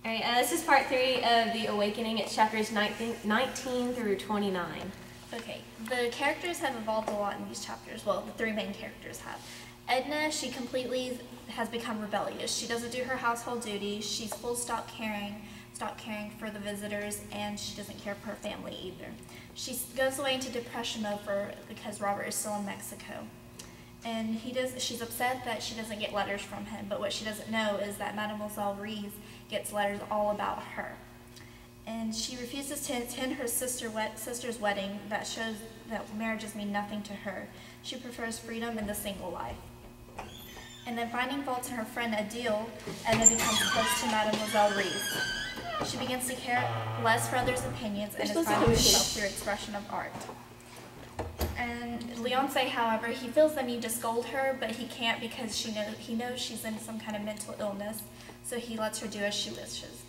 Alright, this is part 3 of The Awakening. It's chapters 19 through 29. Okay, the characters have evolved a lot in these chapters. Well, the 3 main characters have. Edna, she completely has become rebellious. She doesn't do her household duties. She's stopped caring for the visitors, and she doesn't care for her family either. She goes away into depression mode because Robert is still in Mexico. And she's upset that she doesn't get letters from him, but what she doesn't know is that Mademoiselle Reese gets letters all about her. And she refuses to attend her sister's wedding that shows that marriages mean nothing to her. She prefers freedom in the single life. And then finding faults in her friend Adele, Edna becomes close to Mademoiselle Reese. She begins to care less for others' opinions and is finding herself through expression of art. And Leonce, however, he feels the need to scold her, but he can't because he knows she's in some kind of mental illness, so he lets her do as she wishes.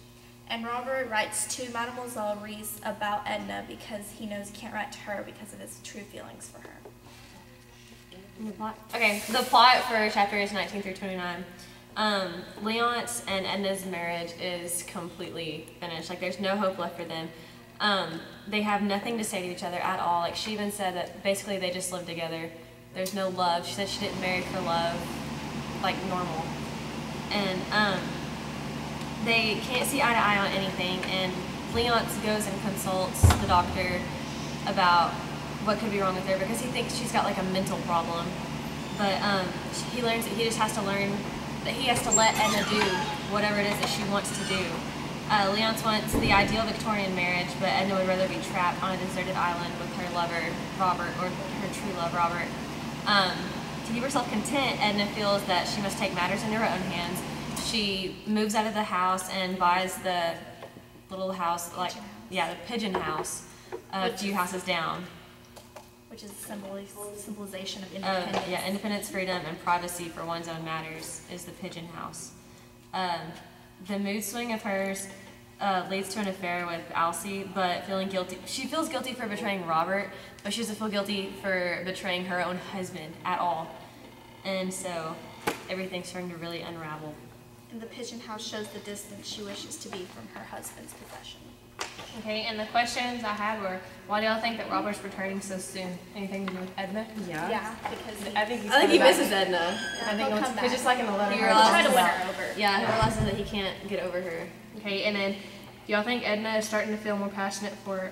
And Robert writes to Mademoiselle Reese about Edna because he knows he can't write to her because of his true feelings for her. And the plot? Okay, the plot for chapters 19 through 29. Leonce and Edna's marriage is completely finished. Like, there's no hope left for them. They have nothing to say to each other at all. Like, she even said that basically they just live together. There's no love. She said she didn't marry for love, like normal. And they can't see eye to eye on anything. And Leonce goes and consults the doctor about what could be wrong with her because he thinks she's got like a mental problem. But he learns that he just has to learn that he has to let Edna do whatever it is that she wants to do. Leonce wants the ideal Victorian marriage, but Edna would rather be trapped on a deserted island with her lover, Robert, or her true love, Robert. To keep herself content, Edna feels that she must take matters into her own hands. She moves out of the house and buys the little house, the pigeon house, a few houses down. Which is a symbolization of independence. Yeah, independence, freedom, and privacy for one's own matters is the pigeon house. The mood swing of hers leads to an affair with Alcee, but feeling guilty. She feels guilty for betraying Robert, but she doesn't feel guilty for betraying her own husband at all. And so everything's starting to really unravel. And the pigeon house shows the distance she wishes to be from her husband's possession. Okay, and the questions I had were, why do y'all think that Robert's returning so soon? Anything to do with Edna? Yeah, because I think he misses Edna. Yeah, I think it's just like in the letter. He try to win her over. Yeah, he realizes that he can't get over her. Okay, and then do y'all think Edna is starting to feel more passionate for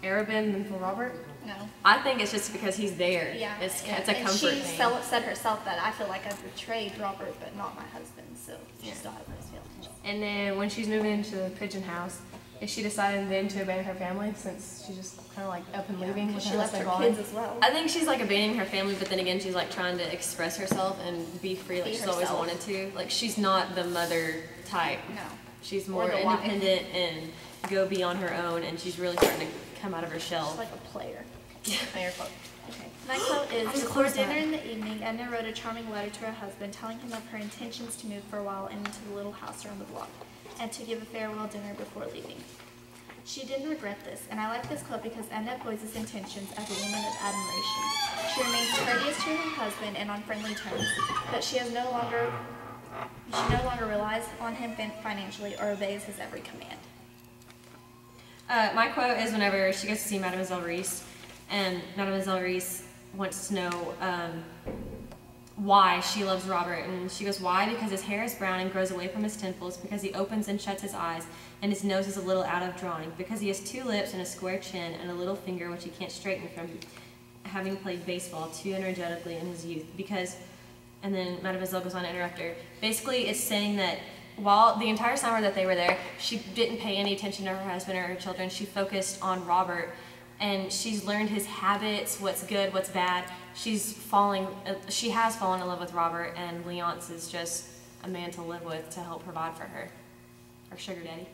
Arabin than for Robert? No. I think it's just because he's there. Yeah. It's a comfort and she thing. said herself that I feel like I've betrayed Robert, but not my husband, so she still has those feelings. And then when she's moving into the pigeon house, is she deciding then to abandon her family since she's just kind of like up and leaving with She her left husband her gone? kids as well. I think she's like abandoning her family, but then again, she's like trying to express herself and be free like she's always wanted to. Like, she's not the mother type. No. She's more independent and go beyond her own, and she's really starting to come out of her shell. She's like a player. Player quote. Okay. My quote is, before dinner in the evening, Edna wrote a charming letter to her husband telling him of her intentions to move for a while into the little house around the block and to give a farewell dinner before leaving. She didn't regret this, and I like this quote because Edna voices intentions as a woman of admiration. She remains courteous to her husband and on friendly terms, but she no longer relies on him financially or obeys his every command. My quote is whenever she goes to see Mademoiselle Reese, and Mademoiselle Reese wants to know why she loves Robert, and she goes, why? Because his hair is brown and grows away from his temples, because he opens and shuts his eyes, and his nose is a little out of drawing, because he has 2 lips and a square chin and a little finger which he can't straighten from having played baseball too energetically in his youth, because, and then Mademoiselle goes on to interrupt her. Basically, it's saying that while the entire summer that they were there, she didn't pay any attention to her husband or her children. She focused on Robert, and she's learned his habits, what's good, what's bad. She has fallen in love with Robert, and Leonce is just a man to live with to help provide for her. Her sugar daddy.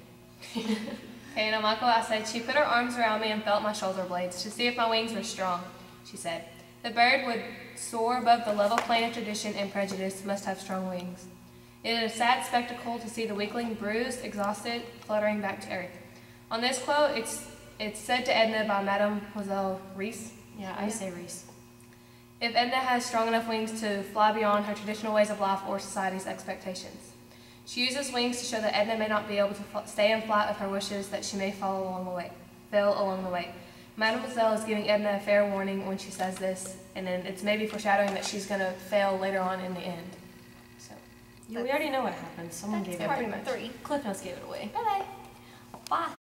Okay, and Amako, I said, she put her arms around me and felt my shoulder blades to see if my wings were strong, she said. The bird would soar above the level plane of tradition and prejudice must have strong wings. It is a sad spectacle to see the weakling bruised, exhausted, fluttering back to earth. On this quote, it's said to Edna by Mademoiselle Reese. Yeah, I say Reese. If Edna has strong enough wings to fly beyond her traditional ways of life or society's expectations. She uses wings to show that Edna may not be able to stay in flight with her wishes, that she may fail along the way. Mademoiselle is giving Edna a fair warning when she says this, and then it's maybe foreshadowing that she's going to fail later on in the end. So, We already know what happens. Someone gave it Part away. much. 3. Cliff Notes gave it away. Bye-bye. Bye.